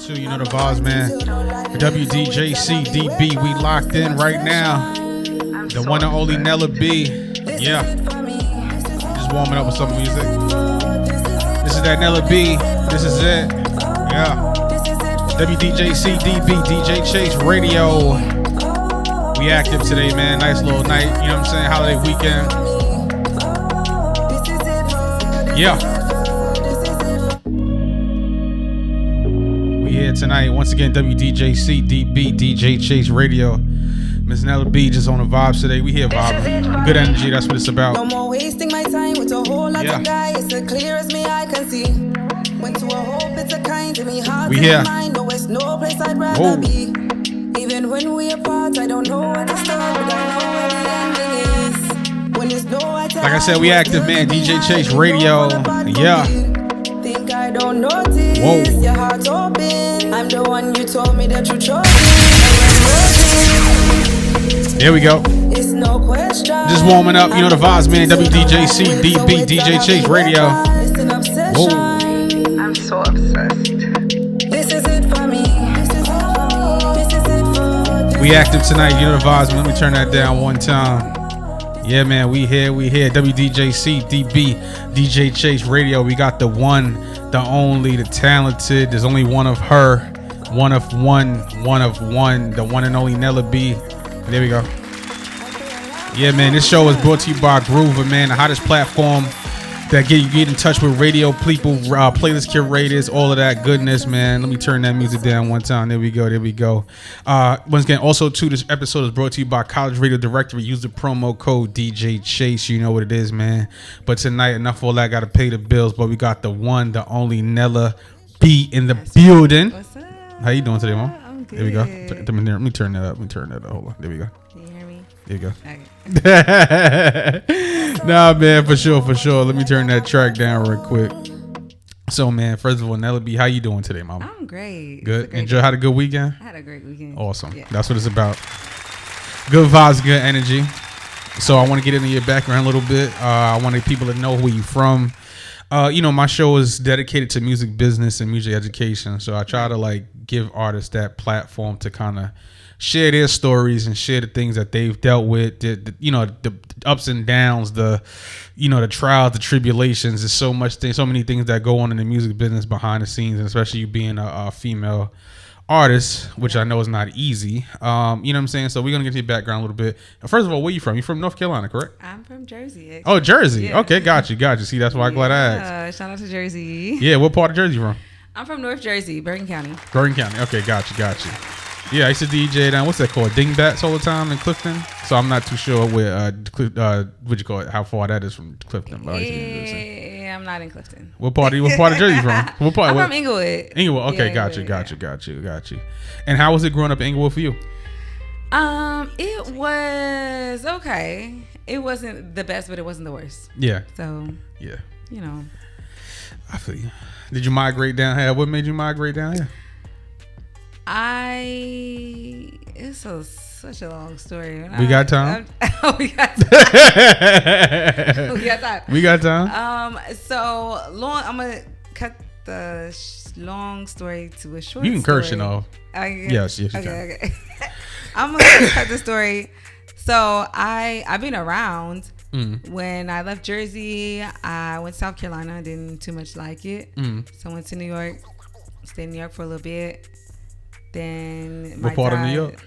2. You know the vibes, man. WDJCDB, we locked in right now. The one and only Nella B. Yeah. Just warming up with some music. This is that Nella B. This is it. Yeah. WDJCDB, DJ Chase Radio. We active today, man. Nice little night. You know what I'm saying? Holiday weekend. Yeah. We here tonight. Once again, WDJCDB, DJ Chase Radio. Miss Nella B just on the vibes today. We here vibing. Good energy, that's what it's about. No more wasting my time with a whole lot of guys. It's as clear as me I can see. Went to a whole bit of kind to me heart. We here. No, it's no place I'd rather be. Even when we apart, I don't know where to start, but I know where the ending is. When there's no like I said, we active, man. DJ Chase Radio. Yeah. Think I don't notice. Whoa. Your heart open. I'm the one you told me that you chose. Here we go. It's no question. Just warming up. You know the vibes, man. WDJCDB, DJ Chase Radio. Whoa. I'm so obsessed. This is it for me. We active tonight. You know the vibes, man. Let me turn that down one time. Yeah, man. We here. WDJCDB, DJ Chase Radio. We got the one, the only, the talented. There's only one of her. One of one. The one and only Nella B. There we go. Yeah, man. This show is brought to you by Groover, man. The hottest platform that get in touch with radio people, playlist curators, all of that goodness, man. Let me turn that music down one time. There we go. Once again, also too, this episode is brought to you by College Radio Directory. Use the promo code DJ Chase. You know what it is, man. But tonight, enough of all that. Got to pay the bills. But we got the one, the only Nella B in the building. What's up? How you doing today, Mom? I'm good. There we go. Let me turn that up. Hold on. There we go. Can you hear me? There you go. Okay. Nah, man, for sure. Let me turn that track down real quick. So, man, first of all, Nella B, how you doing today, Mama? I'm great. Good. Great Had a good weekend? I had a great weekend. Awesome. Yeah. That's what it's about. Good vibes, good energy. So I want to get into your background a little bit. I want people to know where you're from. My show is dedicated to music business and music education. So I try to give artists that platform to kind of share their stories and share the things that they've dealt with, the ups and downs, the trials, the tribulations. There's so many things that go on in the music business behind the scenes, and especially you being a female artist, which I know is not easy. You know what I'm saying? So we're going to get to your background a little bit. First of all, where you from? You from North Carolina, correct? I'm from Jersey. Actually. Oh, Jersey. Yeah. Okay, got you. See, that's why I'm glad I asked. Shout out to Jersey. Yeah, what part of Jersey you from? I'm from North Jersey, Bergen County. Bergen County. Okay, got you. Yeah, I used to DJ down, what's that called? Dingbats all the time in Clifton. So I'm not too sure where, what you call it, how far that is from Clifton. But Yeah, I'm not in Clifton. What part of Jersey you from? What part? I'm from Inglewood. Inglewood. Okay, got you. And how was it growing up in Inglewood for you? It was okay. It wasn't the best, but it wasn't the worst. Yeah. So, yeah. I feel you. Did you migrate down here? What made you migrate down here? It's such a long story. We got time? We got time. We got time. So long. I'm gonna cut the long story to a short. You can story. curse, Yes, you can. Okay. I'm gonna cut the story. So I've been around. When I left Jersey, I went to South Carolina. I didn't too much like it. So I went to New York. Stayed in New York for a little bit. Then what part of New York?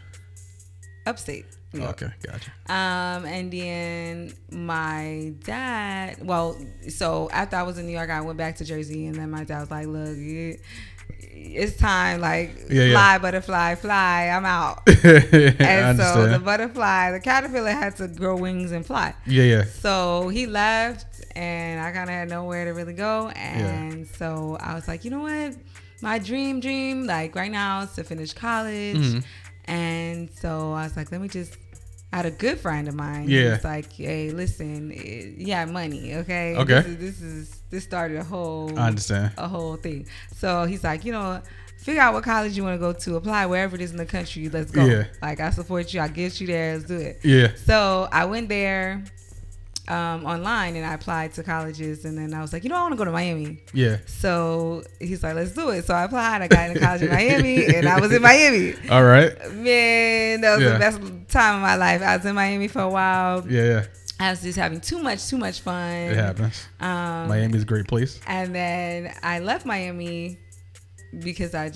Upstate New York. Okay, gotcha. And then my dad, so after I was in New York, I went back to Jersey, and then my dad was like, look, it's time, fly, butterfly, fly, I'm out. And so the caterpillar had to grow wings and fly. Yeah. So he left, and I kind of had nowhere to really go. And so I was like, you know what? My dream, right now is to finish college. And so I was like, let me just, I had a good friend of mine. Yeah. He was like, hey, listen, you have money, okay? Okay. This started a whole thing. So he's like, figure out what college you want to go to, apply wherever it is in the country, let's go. Yeah. I support you, I get you there, let's do it. Yeah. So I went there. online, and I applied to colleges, and then I was like, I want to go to Miami. Yeah. So he's like, let's do it. So I applied. I got into college in Miami, and I was in Miami. All right. Man, that was the best time of my life. I was in Miami for a while. Yeah. I was just having too much fun. It happens. Miami's a great place. And then I left Miami because I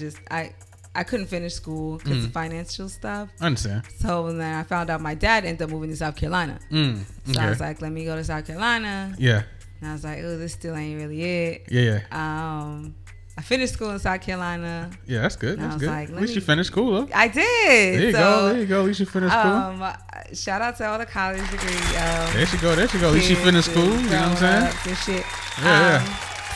couldn't finish school because of financial stuff. I understand. So then I found out my dad ended up moving to South Carolina. So I was like, let me go to South Carolina. Yeah. And I was like, oh, this still ain't really it. Yeah. I finished school in South Carolina. Yeah, that's good. That's good. Like, at least you finished school, though. I did. There you go. There you go. At least you finished school. Shout out to all the college degree. There she go. At least you finished school. You know what I'm saying? Good shit. Yeah.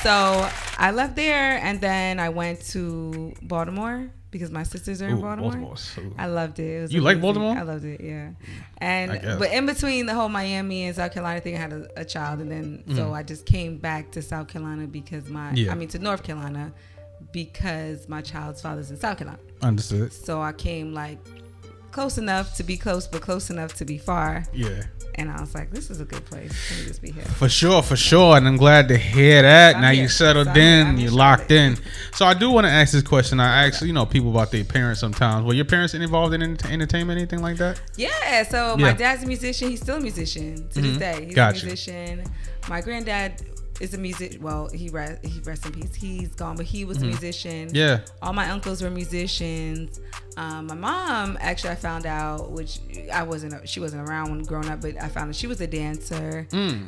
So I left there, and then I went to Baltimore because my sisters are in Baltimore. I loved it. It was you like Baltimore? I loved it, yeah. But in between the whole Miami and South Carolina thing, I had a child, and then so I just came back to South Carolina because to North Carolina because my child's father's in South Carolina. Understood. So I came like close enough to be close, but close enough to be far. Yeah. And I was like, this is a good place. Let me just be here. For sure. And I'm glad to hear that. Now you settled in, you're locked in. So I do want to ask this question. I ask, people about their parents sometimes. Were your parents involved in entertainment, anything like that? Yeah. So my dad's a musician. He's still a musician to this day. He's a musician. My granddad is a musician. Well, he rest in peace. He's gone, but he was a musician. Yeah. All my uncles were musicians. My mom, actually, I found out, which she wasn't around when growing up, but I found that she was a dancer,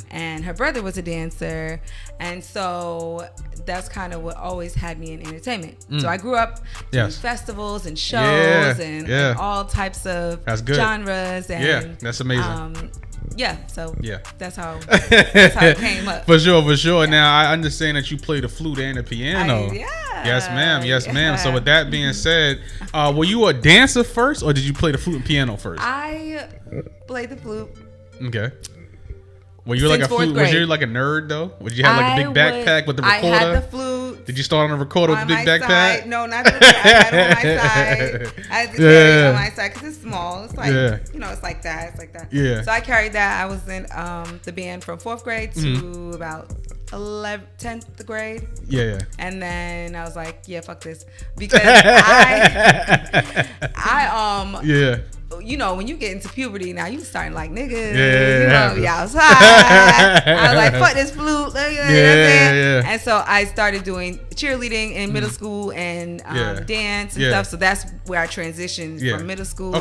and her brother was a dancer, and so that's kind of what always had me in entertainment. So I grew up doing festivals and shows and all types of genres. And, that's amazing. That's how it came up. For sure. Now I understand that you play the flute and the piano. Yes, ma'am. So with that being said, were you a dancer first, or did you play the flute and piano first? I played the flute. Okay. Were you like a flute? Was you like a nerd though? Would you have like a big backpack with the recorder? I had the flute. Did you start on a recorder with the big backpack? Side. No, not the I had it on my side. I had to carry it on my side because it's small. It's like it's like that. It's like that. Yeah. So I carried that. I was in the band from 4th grade to about 10th grade. Yeah. And then I was like, fuck this, because when you get into puberty, now you starting like niggas, be outside. I was like, fuck this flute. And so I started doing cheerleading in middle school and dance and stuff. So that's where I transitioned from middle school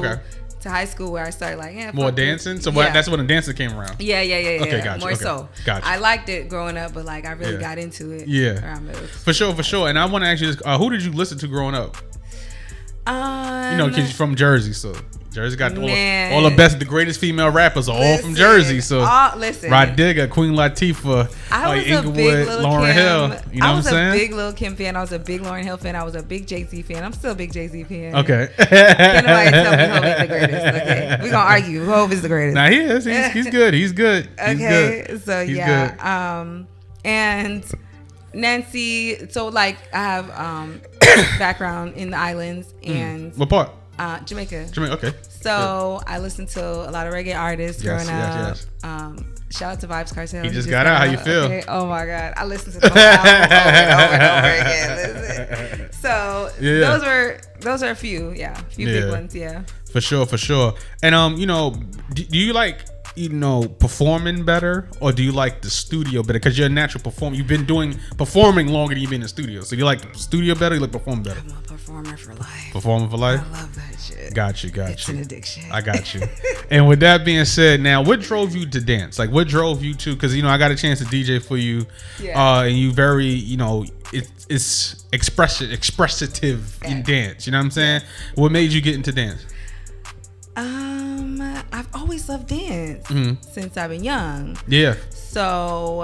to high school, where I started like, more dancing. So that's when the dancing came around. Yeah. Okay, gotcha. More so. Gotcha. I liked it growing up, but like I really got into it. Around middle. For sure. And I want to ask you this: who did you listen to growing up? Because you're from Jersey, so Jersey got all the best, the greatest female rappers are all from Jersey. So Rod Digger, Queen Latifah, Inglewood, Lauryn Hill. You know what I'm saying? I was a big Lil' Kim fan. I was a big Lauryn Hill fan. I was a big Jay-Z fan. I'm still a big Jay-Z fan. Okay. Can't nobody tell me Hov ain't the greatest. Okay, we gonna argue. Hov is the greatest. Nah, he is. He's good. He's good. So he's good. And Nancy. So like I have background in the islands and what part? Jamaica. Okay. So I listened to a lot of reggae artists growing up. Shout out to Vibes Cartel. He just got out. How you feel? Okay. Oh my God. I listened to the whole album over and over again. Listen. So those are a few. Yeah. A few big ones. Yeah. For sure. And do you like performing better, or do you like the studio better? Because you're a natural performer. You've been doing performing longer than you've been in the studio. So you like the studio better, or you like performing better? I'm a performer for life. Performer for life? I love that shit. Got you. It's an addiction. I got you. And with that being said, now what drove you to dance? Like what drove you to, because I got a chance to DJ for you, and you very, it's expressive in dance. You know what I'm saying? What made you get into dance? I've always loved dance since I've been young. Yeah. So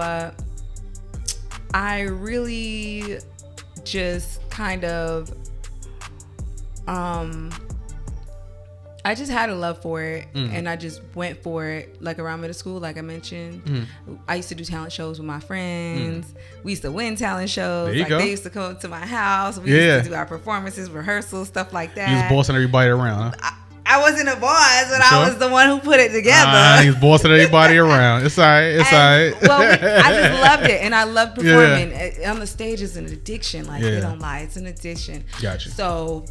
I really just kind of I just had a love for it, and I just went for it. Like around middle school, like I mentioned, I used to do talent shows with my friends. We used to win talent shows. There you go. They used to come to my house. We used to do our performances, rehearsals, stuff like that. You was bossing everybody around, huh? I wasn't a boss, but I was the one who put it together. He's bossing everybody around. It's all right. It's all right. Well, I just loved it, and I love performing on the stage. Is an addiction. Like you don't lie, it's an addiction. Gotcha. So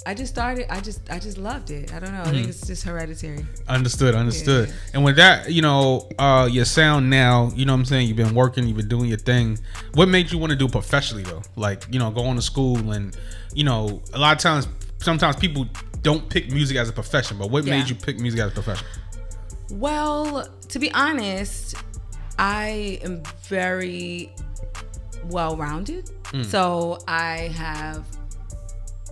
I just started. I just loved it. I don't know. I think it's just hereditary. Understood. Yeah. And with that, your sound now, you know what I'm saying? You've been working, you've been doing your thing. What made you want to do professionally though? Like, going to school and, a lot of times, sometimes people don't pick music as a profession, but what made you pick music as a profession? Well, to be honest, I am very well-rounded. So I have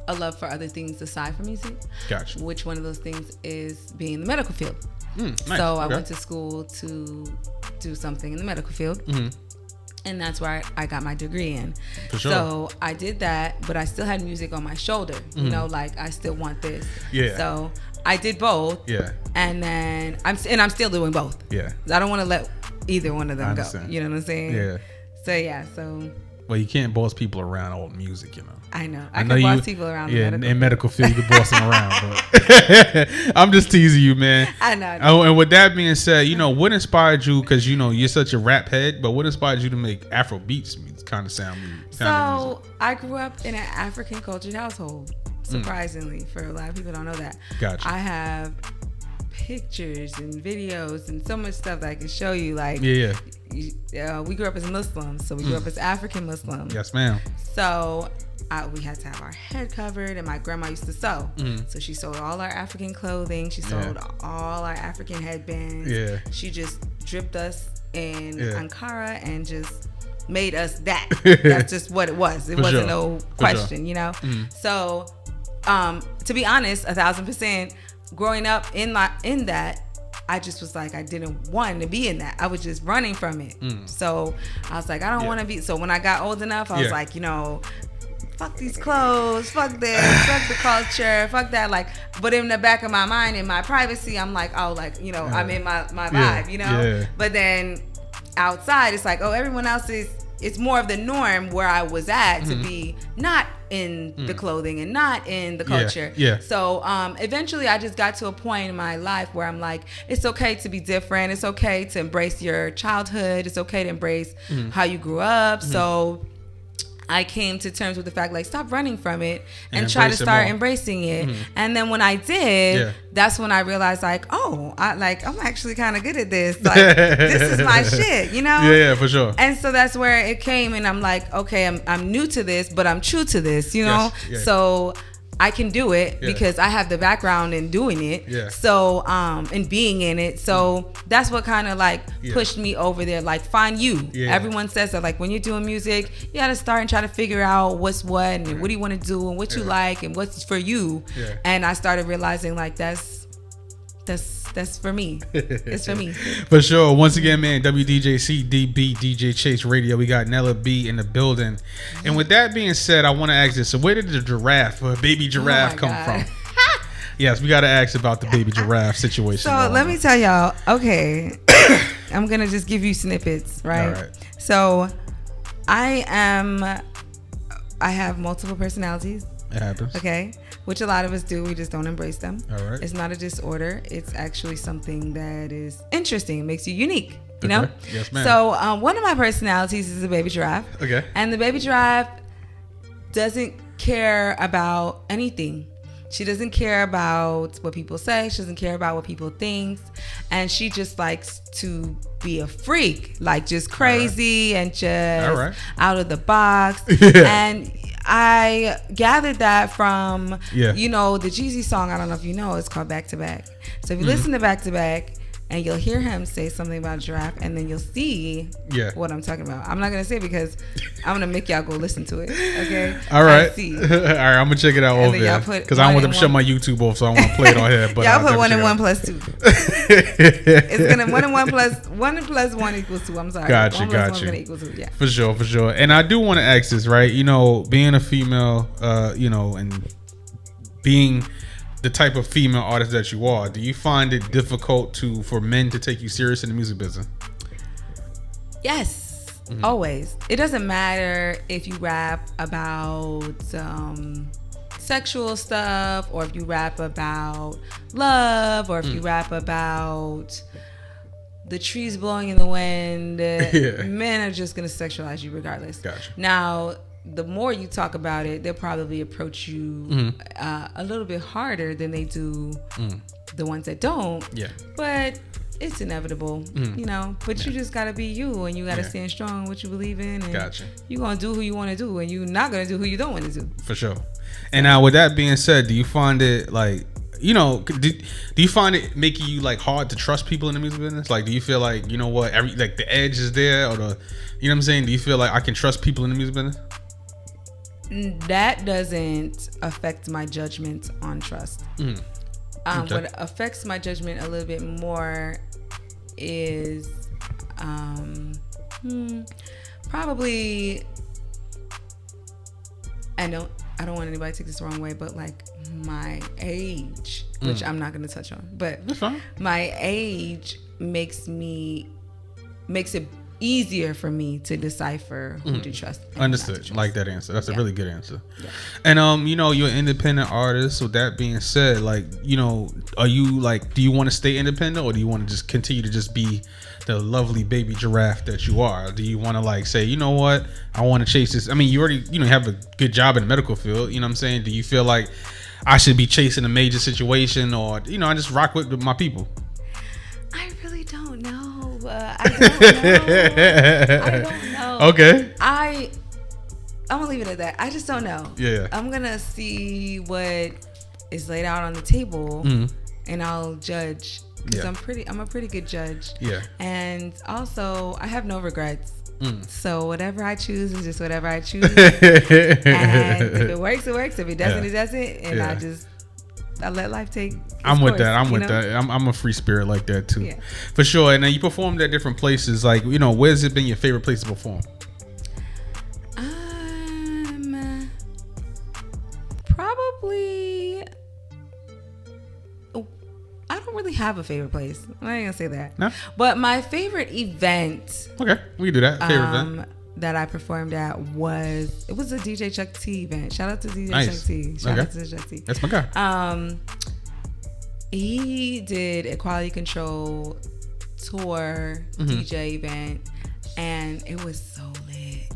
a love for other things aside from music. Gotcha. Which one of those things is being in the medical field. Nice. So I went to school to do something in the medical field. And that's where I got my degree in. For sure. So I did that, but I still had music on my shoulder. Like I still want this. Yeah. So I did both. Yeah. And then I'm still doing both. Yeah. I don't want to let either one of them go. You know what I'm saying? Yeah. So. Well, you can't boss people around all music, I know. I can boss people around. Yeah, in medical field, you can boss them around. But I'm just teasing you, man. I know. Oh, and with that being said, what inspired you? Because you're such a rap head, but what inspired you to make Afro beats kind of sound? So I grew up in an African cultured household. Surprisingly, for a lot of people don't know that. Gotcha. I have pictures and videos and so much stuff that I can show you. Like, we grew up as Muslims, so we grew up as African Muslims. Yes, ma'am. So we had to have our head covered, and my grandma used to sew. So she sewed all our African clothing. She sewed all our African headbands. Yeah. She just dripped us in Ankara and just made us that. That's just what it was. It wasn't no question, So, to be honest, 1,000%, growing up in that, I just was like, I didn't want to be in that. I was just running from it. So I was like, I don't want to be. So when I got old enough, I was like, fuck these clothes, fuck this, fuck the culture, fuck that. Like, but in the back of my mind, in my privacy, I'm like, I'm in my vibe, But then outside, it's like, everyone else is. It's more of the norm where I was at to be not in the clothing and not in the culture. Yeah. So eventually I just got to a point in my life where I'm like, it's okay to be different. It's okay to embrace your childhood. It's okay to embrace how you grew up. So I came to terms with the fact, like, stop running from it and try to start embracing it. And then when I did, that's when I realized, like, I'm actually kind of good at this. Like, this is my shit, Yeah, for sure. And so that's where it came, and I'm like, okay, I'm new to this, but I'm true to this, Yes. So I can do it because I have the background in doing it. Yeah. So, and being in it. So that's what kind of pushed me over there. Like, find you. Yeah. Everyone says that, like, when you're doing music, you got to start and try to figure out what's what and what do you want to do and what you like and what's for you. Yeah. And I started realizing, like, that's for me. It's for me. For sure. Once again, man, WDJC, DB, DJ Chase Radio. We got Nella B in the building. And with that being said, I want to ask this. So where did the giraffe, baby giraffe, come from? Yes, we got to ask about the baby giraffe situation. So let me tell y'all. Okay. I'm going to just give you snippets, right? All right. So I have multiple personalities. It happens. Okay. Which a lot of us do. We just don't embrace them. All right. It's not a disorder. It's actually something that is interesting. It makes you unique. You know? Yes, ma'am. So one of my personalities is the baby giraffe. Okay. And the baby giraffe doesn't care about anything. She doesn't care about what people say. She doesn't care about what people think. And she just likes to be a freak. Like, just crazy and just out of the box. And I gathered that from, the Jeezy song. I don't know if you know, it's called Back to Back. So if you listen to Back to Back, and you'll hear him say something about a giraffe, and then you'll see what I'm talking about. I'm not going to say it because I'm going to make y'all go listen to it, okay? All right. All right, I'm going to check it out over there because I don't want them to shut my YouTube off, so I want to play it on here. But y'all put 1 and 1 plus 2. It's going to 1 and 1 plus 1 equals 2. I'm sorry. Gotcha. 1 plus 1 is going to equal 2, yeah. For sure. And I do want to ask this, right? Being a female, and being the type of female artist that you are, do you find it difficult for men to take you serious in the music business? Yes, always. It doesn't matter if you rap about sexual stuff, or if you rap about love, or if you rap about the trees blowing in the wind, men are just going to sexualize you regardless. Gotcha. Now, the more you talk about it, they'll probably approach you a little bit harder than they do the ones that don't. Yeah. But it's inevitable, you know. But you just got to be you, and you got to stand strong in what you believe in. And Gotcha. you're going to do who you want to do, and you're not going to do who you don't want to do. For sure. And now, with that being said, do you find it like, you know, do you find it making you like hard to trust people in the music business? Like, do you feel like, you know what, like the edge is there, or the, you know what I'm saying? Do you feel like I can trust people in the music business? That doesn't affect my judgment on trust. Okay. What affects my judgment a little bit more is probably, I don't want anybody to take this the wrong way, but like my age, which I'm not going to touch on, but my age makes it easier for me to decipher who to trust. Understood. Trust. Like that answer. That's a really good answer. Yeah. And you know, you're an independent artist. So that being said, like, you know, are you like, do you want to stay independent, or do you want to just continue to just be the lovely baby giraffe that you are? Do you want to like say, you know what, I want to chase this? I mean, you already, you know, have a good job in the medical field. You know what I'm saying? Do you feel like I should be chasing a major situation, or, you know, I just rock with my people? I really don't know. I don't know. Okay. I'm gonna leave it at that. I just don't know. Yeah. I'm gonna see what is laid out on the table, and I'll judge. Because I'm a pretty good judge. Yeah. And also, I have no regrets. So whatever I choose is just whatever I choose. And if it works, it works. If it doesn't, it doesn't. And I let life take its I'm with course, that. I'm with know? that. I'm a free spirit like that too. Yeah. For sure. And then you performed at different places. Like, you know, where's it been your favorite place to perform? Probably, I don't really have a favorite place. I ain't gonna say that. No? But my favorite event. Okay, we can do that. Favorite event that I performed at was a DJ Chuck T event. Shout out to DJ Chuck T. Shout out to Chuck T. That's my guy. He did a quality control tour DJ event, and it was so lit.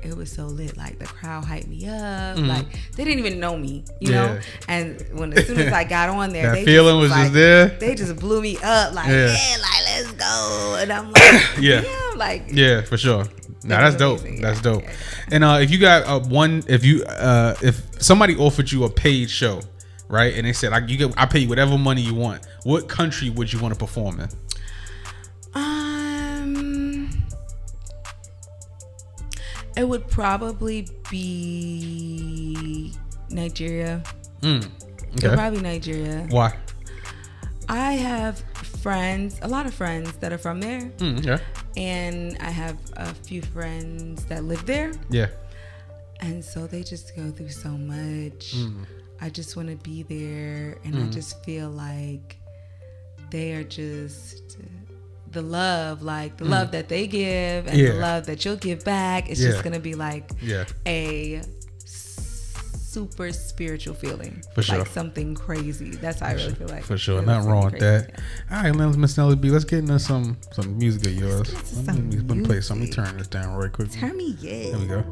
It was so lit. Like, the crowd hyped me up. Like, they didn't even know me, you know? And as soon as I got on there, that feeling was just there. They just blew me up. Like, like, let's go. And I'm like, damn, like, yeah, for sure. Nah, that's dope. Amazing. That's dope. And if you got if somebody offered you a paid show, right, and they said, I pay you whatever money you want, what country would you want to perform in? It would probably be Nigeria. It would probably be Nigeria. Why? I have a lot of friends that are from there. And I have a few friends that live there. Yeah. And so they just go through so much. I just want to be there, and I just feel like they are just the love, like the love that they give and the love that you'll give back. It's just gonna be like a super spiritual feeling. For sure. Like something crazy. That's how I really feel like. For sure. Nothing wrong with that. Yeah. All right, Miss Nella B, let's get into some music of yours. Let me play something. Let me turn this down right quick. Turn me There we go.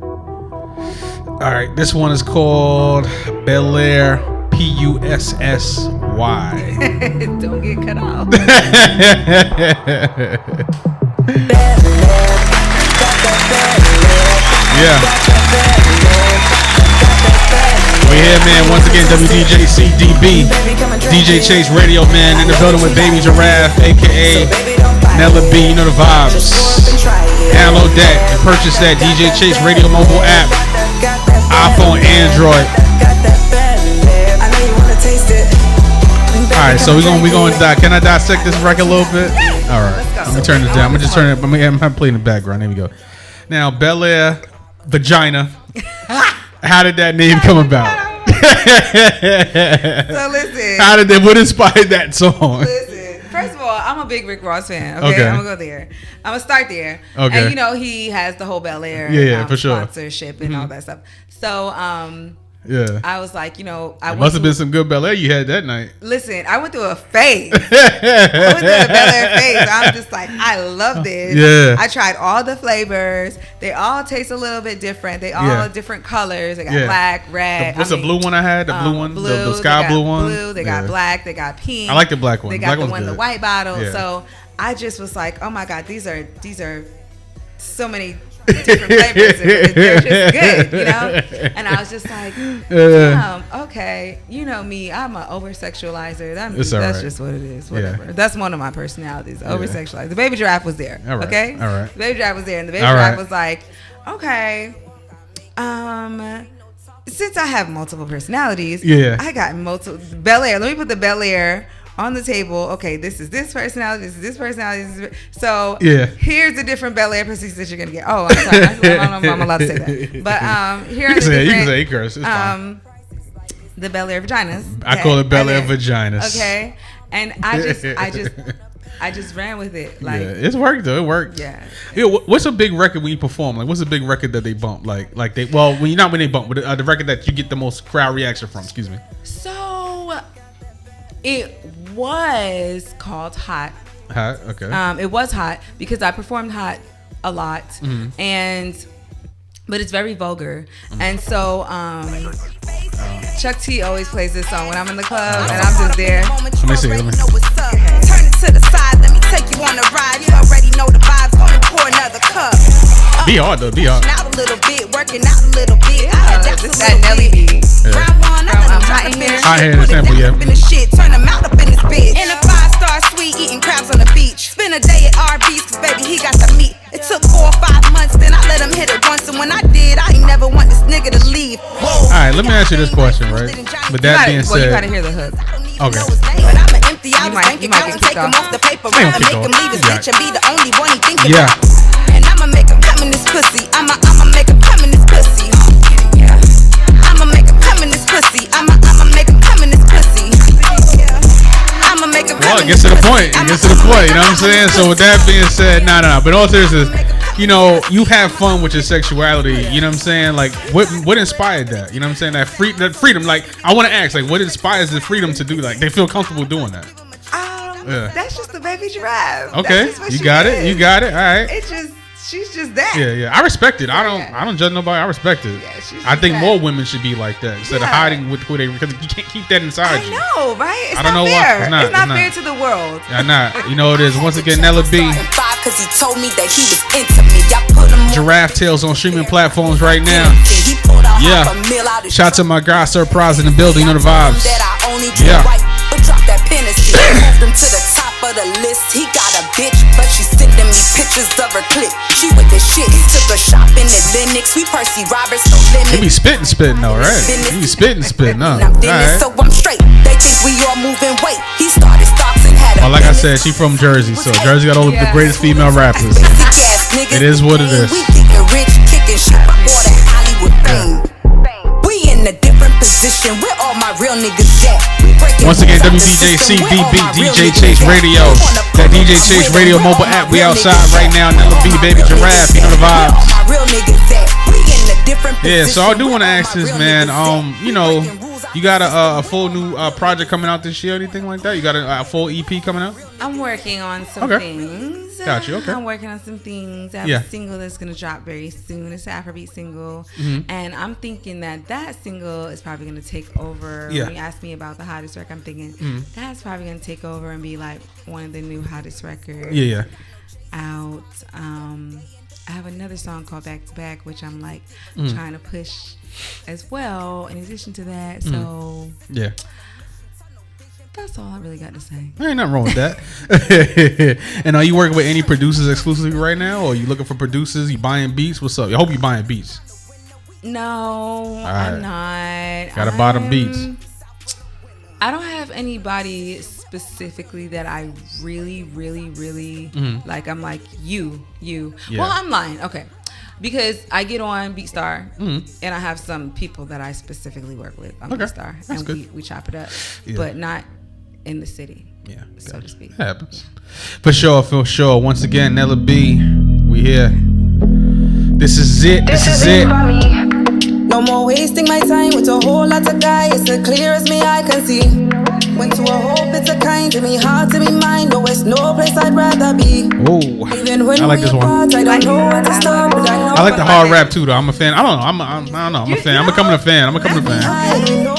All right, this one is called Bel Air, Pussy. Don't get cut off. We're here, man. Once again, WDJCDB, DJ Chase Radio, man, in the building with Baby Giraffe, aka Nella B. You know the vibes. Download that and purchase that DJ Chase Radio mobile app, iPhone, Android. All right, so we going. Can I dissect this record a little bit? All right, let me turn this down. I'm gonna just turn it. I'm playing in the background. There we go. Now, Bel Air, vagina. How did that name come about? So listen. What inspired that song? Listen, first of all, I'm a big Rick Ross fan. Okay, I'm gonna go there. I'm gonna start there. Okay, and you know he has the whole Bel Air for sure, sponsorship and all that stuff. So Yeah. I was like, you know, It must have been some good ballet you had that night. Listen, I went through a phase. I'm just like, I love this. Yeah. I tried all the flavors. They all taste a little bit different. They all different colors. They got black, red. What's the blue one I had? The blue one? Blue, the sky blue one? Blue. They got black. They got pink. I like the black one. They got black the one, good. the white bottle. Yeah. So I just was like, oh my God, these are so many different flavors. They're just good, you know? And I was just like, damn, okay. You know me, I'm an over-sexualizer. That's right. Just what it is. Whatever. Yeah. That's one of my personalities, over-sexualizer. The baby giraffe was there, okay? All right. The baby giraffe was there, and the baby giraffe was like, okay, since I have multiple personalities, I got multiple Bel Air. Let me put the Bel Air on the table. Okay, this is this personality. This is this personality. So here's the different Bel Air pussies that you're gonna get. Oh, I'm sorry. I don't know if I'm allowed to say that. But here are the different. You can say curse. It's fine. The Bel Air vaginas. Okay? I call it Bel Air vaginas. Okay, and I just ran with it. Like it's worked though. It worked. Yeah. What's a big record when you perform? Like, what's a big record that they bump? Like they. Well, when they bump, but the record that you get the most crowd reaction from. Excuse me. So it was called Hot. Hot, okay. It was Hot because I performed Hot a lot, but it's very vulgar, and so Chuck T always plays this song when I'm in the club, and I'm just there. Let me see. Turn it to the side, let me take you on a ride. You already know the vibes, gonna pour another cup. Be hard though, be hard. Out a little bit, working out a little bit. This that Nelly B. Round one, I'm hot in here. I hear the sample, yeah. In the shit, turn them out up in this bitch. In a 5-star suite, eating crabs on the beach. Spend a day at RB's, cause baby, he got the meat. It took 4 or 5 months, then I let him hit it once. And when I did, I ain't never want this nigga to leave. Whoa. Alright, let me ask you this question, right? With that being said. Well, you gotta hear the hook. Okay. But I'm an empty out you might get take him off the paper round and make him leave his bitch and be the only one he thinking about. And I'ma make him come in this pussy. I'ma make him come in this pussy. I'ma make him come in this pussy. I'ma make him come in this pussy. I'ma make him come in this pussy. Well, it gets to the point. It gets to the point. You know what I'm saying? So with that being said, nah. But all seriousness, you know, you have fun with your sexuality. You know what I'm saying? Like, what inspired that? You know what I'm saying? That freedom. Like, I want to ask, like, what inspires the freedom to do? Like, they feel comfortable doing that. That's just the baby giraffe. Okay, you got it. You got it. All right. It's just. She's just that. Yeah. I respect it. I don't judge nobody. I respect it. Yeah, I think more women should be like that instead of hiding with who they, because you can't keep that inside you. I know, right? It's I don't know fair. why. It's not fair to the world. Yeah, not. You know it is. Once again, Nella B. Cause he told me that he was into me. I put him Giraffe Tales on streaming platforms right now. Yeah. Shout out to my guy Surprise in the building. You know the vibes. Yeah. Drop that Hennessy, moved him to the top of the list. He got a bitch, but she sending me pictures of her clip. She with the shit, took her shopping at Lennox. We Percy Roberts, no limit. You be spitting, no, right? You be spitting, no. Alright. So I'm straight. They think we all moving weight. He started stocks and had a like I said, she from Jersey, so Jersey got all the greatest female rappers. It is what it is. We getting rich, kicking shit by all that Hollywood fame. We in a different position. Where all my real niggas at? Once again, WDJC, DB, DJ Chase Radio. That DJ Chase Radio mobile app. We outside right now. Nella B, Baby Giraffe. You know the vibes. Yeah, so I do want to ask this, man. You know, you got a full new project coming out this year, or anything like that? You got a full EP coming out? I'm working on some things. Got you. Okay. I'm working on some things. I have a single that's gonna drop very soon. It's an Afrobeat single, and I'm thinking that single is probably gonna take over. Yeah. When you ask me about the hottest record, I'm thinking that's probably gonna take over and be like one of the new hottest records. Yeah. Out. I have another song called Back to Back, which I'm like trying to push as well. In addition to that, so yeah. That's all I really got to say. There ain't nothing wrong with that. And are you working with any producers exclusively right now, or are you looking for producers? You buying beats? What's up? I hope you buying beats. No, I'm not. Gotta buy them beats. I don't have anybody specifically that I really like. I'm like you. Yeah. Well, I'm lying. Okay. Because I get on BeatStar and I have some people that I specifically work with on BeatStar. That's and good. we chop it up. But not in the city. Yeah. So to speak. It happens. For sure. Once again, Nella B, we here. This is it. No more wasting my time with a whole lot of guys. As clear as me I can see. Went to a whole bit of kind to me, hard to be mine. No, it's no place I'd rather be. Oh, I like this one. I don't know where to start, but I like the hard rap too, though. I'm a fan. I don't know. I don't know. I'm a fan. I'm becoming a fan. I'm becoming a fan.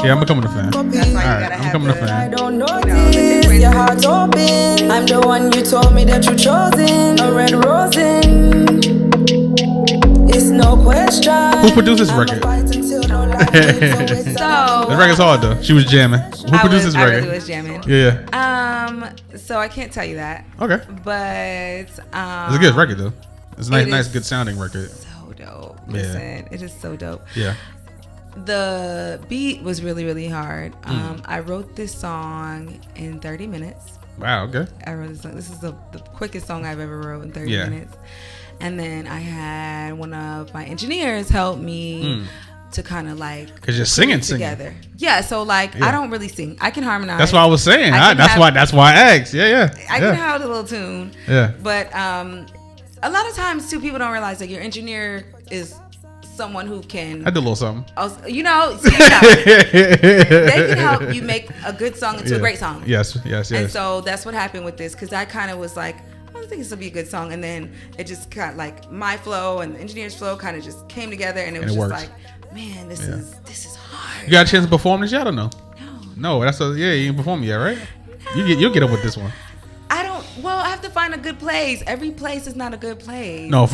Yeah, I'm becoming a fan. All right, I'm becoming a fan. I don't notice your heart open. I'm the one you told me that you chosen. A red rose in. It's no question. Who produced this record? The record's hard though. She was jamming. Who produced this record? I really was jamming. Yeah. So I can't tell you that. Okay. But it's a good record though. It's a nice, good sounding record. So dope. Listen, it is so dope. Yeah. The beat was really, really hard. I wrote this song in 30 minutes. Wow. Okay. I wrote this song. This is the quickest song I've ever wrote in 30 minutes. And then I had one of my engineers help me to kind of like, because you're singing together. Yeah, so like I don't really sing. I can harmonize. That's what I was saying. That's why I asked. Yeah. I can have a little tune. Yeah. But a lot of times too, people don't realize that your engineer is someone who can. I did a little something. You know, they can help you make a good song into a great song. Yes. And so that's what happened with this, because I kind of was like, I think this will be a good song, and then it just kind of like my flow and the engineer's flow kind of just came together, and it was just like, man, this is hard. You got a chance to perform this yet or no? No, that's you ain't performed yet, right? No. You'll get up with this one. I have to find a good place. Every place is not a good place. No,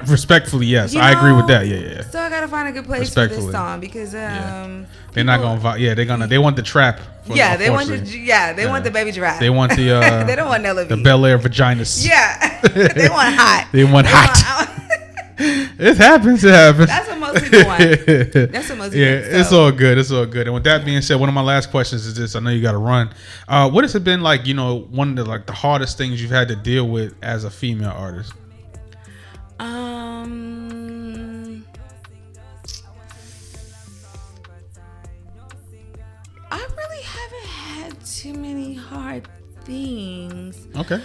respectfully, yes, I agree with that. Yeah. So I gotta find a good place for this song, because they're not gonna. They want the trap. They want the baby giraffe. They want the. They don't want Nella B. The Bel Air vaginas. Yeah, they want hot. They want hot. It happens. That's what most people want. It's all good. And with that being said, one of my last questions is this. I know you got to run. What has it been like? You know, one of the hardest things you've had to deal with as a female artist. I really haven't had too many hard things. Okay.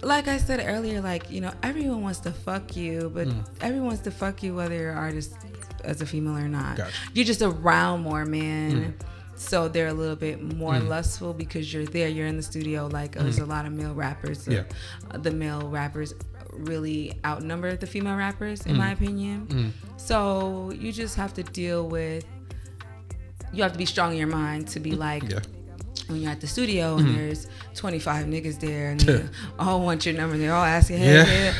Like I said earlier, like, you know, everyone wants to fuck you, but everyone wants to fuck you whether you're an artist as a female or not. Gotcha. You're just around more men, so they're a little bit more lustful because you're there, you're in the studio. Like, there's a lot of male rappers. The male rappers really outnumber the female rappers, in my opinion. So you just have to deal with, you have to be strong in your mind to be like, when you're at the studio and there's 25 niggas there and they all want your number, they're all asking, hey,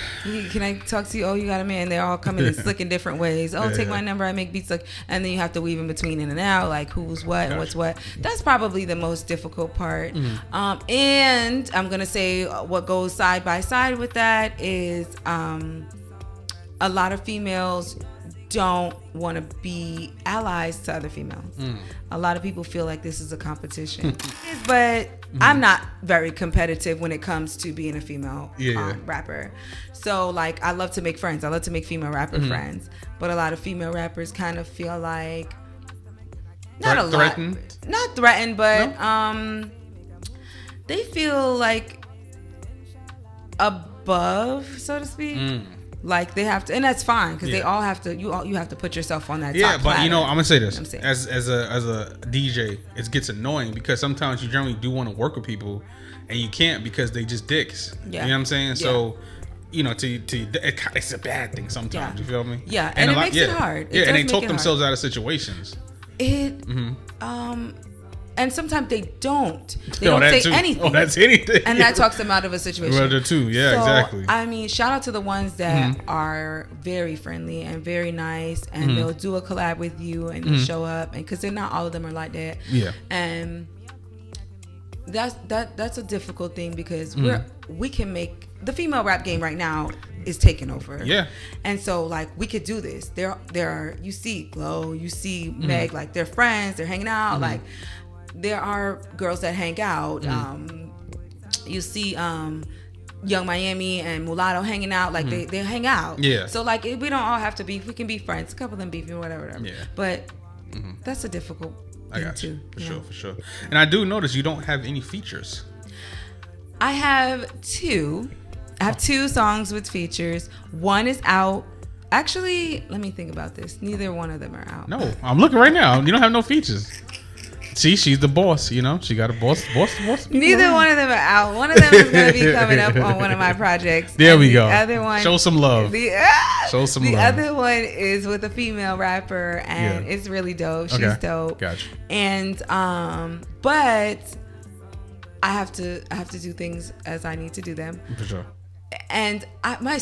can I talk to you? Oh, you got a man. They're all coming and slick in different ways. Oh, take my number. I make beats. Like, and then you have to weave in between in and out, like who's what and what's what. That's probably the most difficult part. And I'm gonna say what goes side by side with that is a lot of females don't want to be allies to other females. A lot of people feel like this is a competition, but I'm not very competitive when it comes to being a female rapper. So like, I love to make friends. I love to make female rapper friends, but a lot of female rappers kind of feel like not threatened, but they feel like above, so to speak. Like they have to, and that's fine because they all have to. You have to put yourself on that. Yeah, top but platter. you know, I'm gonna say this as a DJ, it gets annoying because sometimes you generally do want to work with people, and you can't because they just dicks. Yeah. You know what I'm saying? Yeah. So, you know, it's a bad thing sometimes. You feel me? Yeah, and it makes it hard. Yeah, and they talk themselves out of situations. And sometimes they don't. They don't say anything. Oh, that's anything. And that talks them out of a situation. Well, too. Yeah, exactly. I mean, shout out to the ones that are very friendly and very nice, and they'll do a collab with you and they'll show up, and because they're not all of them are like that. Yeah. And that's a difficult thing because we can make the female rap game right now is taking over. Yeah. And so like we could do this. There are, you see Glow, you see Meg, like they're friends, they're hanging out, like. There are girls that hang out. You see Young Miami and Mulatto hanging out. Like they hang out. Yeah. So like we don't all have to be. We can be friends. A couple of them beefing, whatever. Yeah. But that's a difficult thing too. For sure. And I do notice you don't have any features. I have two. I have two songs with features. One is out Actually, let me think about this. Neither one of them are out. No, I'm looking right now. You don't have no features. See, she's the boss, you know. She got a boss. Neither one of them are out. One of them is going to be coming up on one of my projects. There we go. The other one, show some love. Show some love. The other one is with a female rapper, and it's really dope. She's dope. Gotcha. And but I have to do things as I need to do them. For sure. And my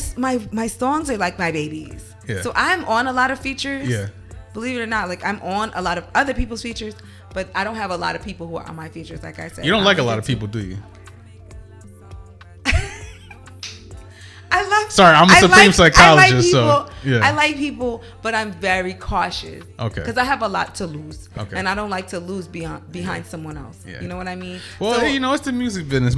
songs are like my babies. Yeah. So I'm on a lot of features. Yeah. Believe it or not, like I'm on a lot of other people's features, but I don't have a lot of people who are on my features. Like I said, you don't like a lot of people, do you? Sorry, I'm a supreme psychologist. I like people, but I'm very cautious. Okay. Because I have a lot to lose. Okay. And I don't like to lose behind someone else. Yeah. You know what I mean? Well, so, it's the music business.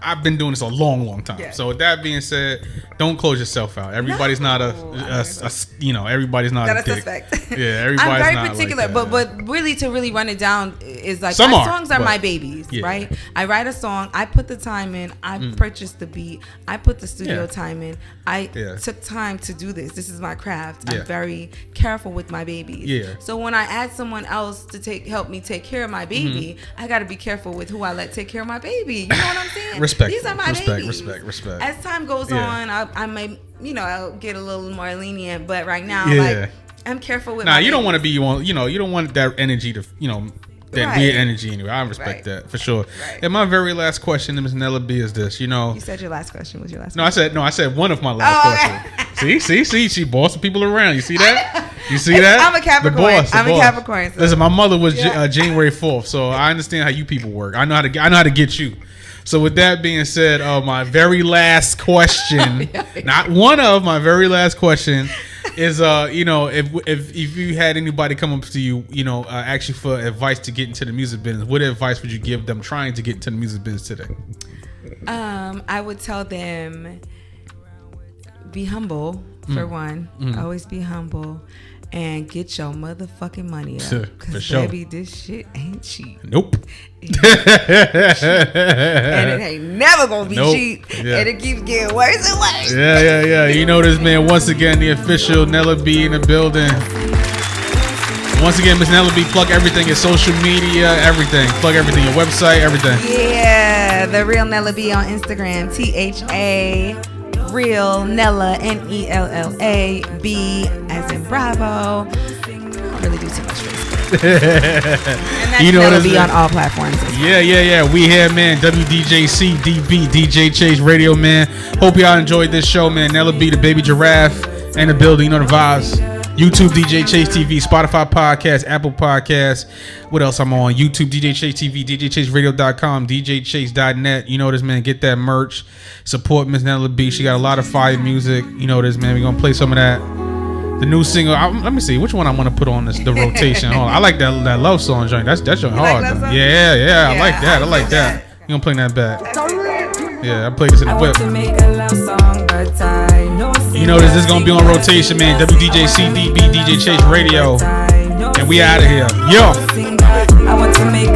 I've been doing this a long time. Yeah. So with that being said, don't close yourself out. Everybody's not everybody's not a dick. Suspect. Yeah, everybody's not. I'm very particular, like but really to really run it down is like my songs are my babies, right? I write a song, I put the time in, I purchased the beat, I put the studio time in, I took time to do this. This is my craft. I'm very careful with my babies. Yeah. So when I add someone else to help me take care of my baby, I got to be careful with who I let take care of my baby. You know what I'm saying? Respect. These are my babies. Respect. As time goes on, I may, I'll get a little more lenient, but right now, I'm careful with. Nah, you don't want to be you don't want that energy to that weird energy anyway. I respect that for sure. Right. And my very last question to Ms. Nella B is this. You said your last question was your last. I said one of my last questions. See, she bossing people around. You see that? You see that? I'm a Capricorn. I'm a Capricorn. So. Listen, my mother was January 4th, so I understand how you people work. I know how to get you. So with that being said, my very last question, not one of my very last question, is if you had anybody come up to you, ask you for advice to get into the music business, what advice would you give them trying to get into the music business today? I would tell them be humble for one. Always be humble. And get your motherfucking money up. Because, baby, this shit ain't cheap. Nope. And it ain't never going to be cheap. Yeah. And it keeps getting worse and worse. Yeah. You know this, man. Once again, the official Nella B in the building. Once again, Miss Nella B, plug everything, your social media, everything. Plug everything, your website, everything. Yeah. The Real Nella B on Instagram. THA. Real Nella NELLA B as in Bravo. I don't really do too much Facebook. And that's Nella B on all platforms. Yeah. We here, man. WDJC DB DJ Chase Radio, man. Hope y'all enjoyed this show, man. Nella B, the baby giraffe, and the building. You know the vibes. YouTube DJ Chase TV, Spotify Podcast, Apple Podcasts. What else I'm on? YouTube DJ Chase TV, DJChaseRadio.com, DJChase.net. You know this, man. Get that merch. Support Miss Nella B. She got a lot of fire music. You know this, man. We're gonna play some of that. The new single. Let me see which one I want to put on the rotation. Hold on. I like that love song joint. That's joint hard. Like yeah. I like that. I like that. You gonna play that back? Yeah, I played this in the whip. You know this is gonna be on rotation, man. WDJC DB DJ Chase Radio, and we out of here. Yo. I want to make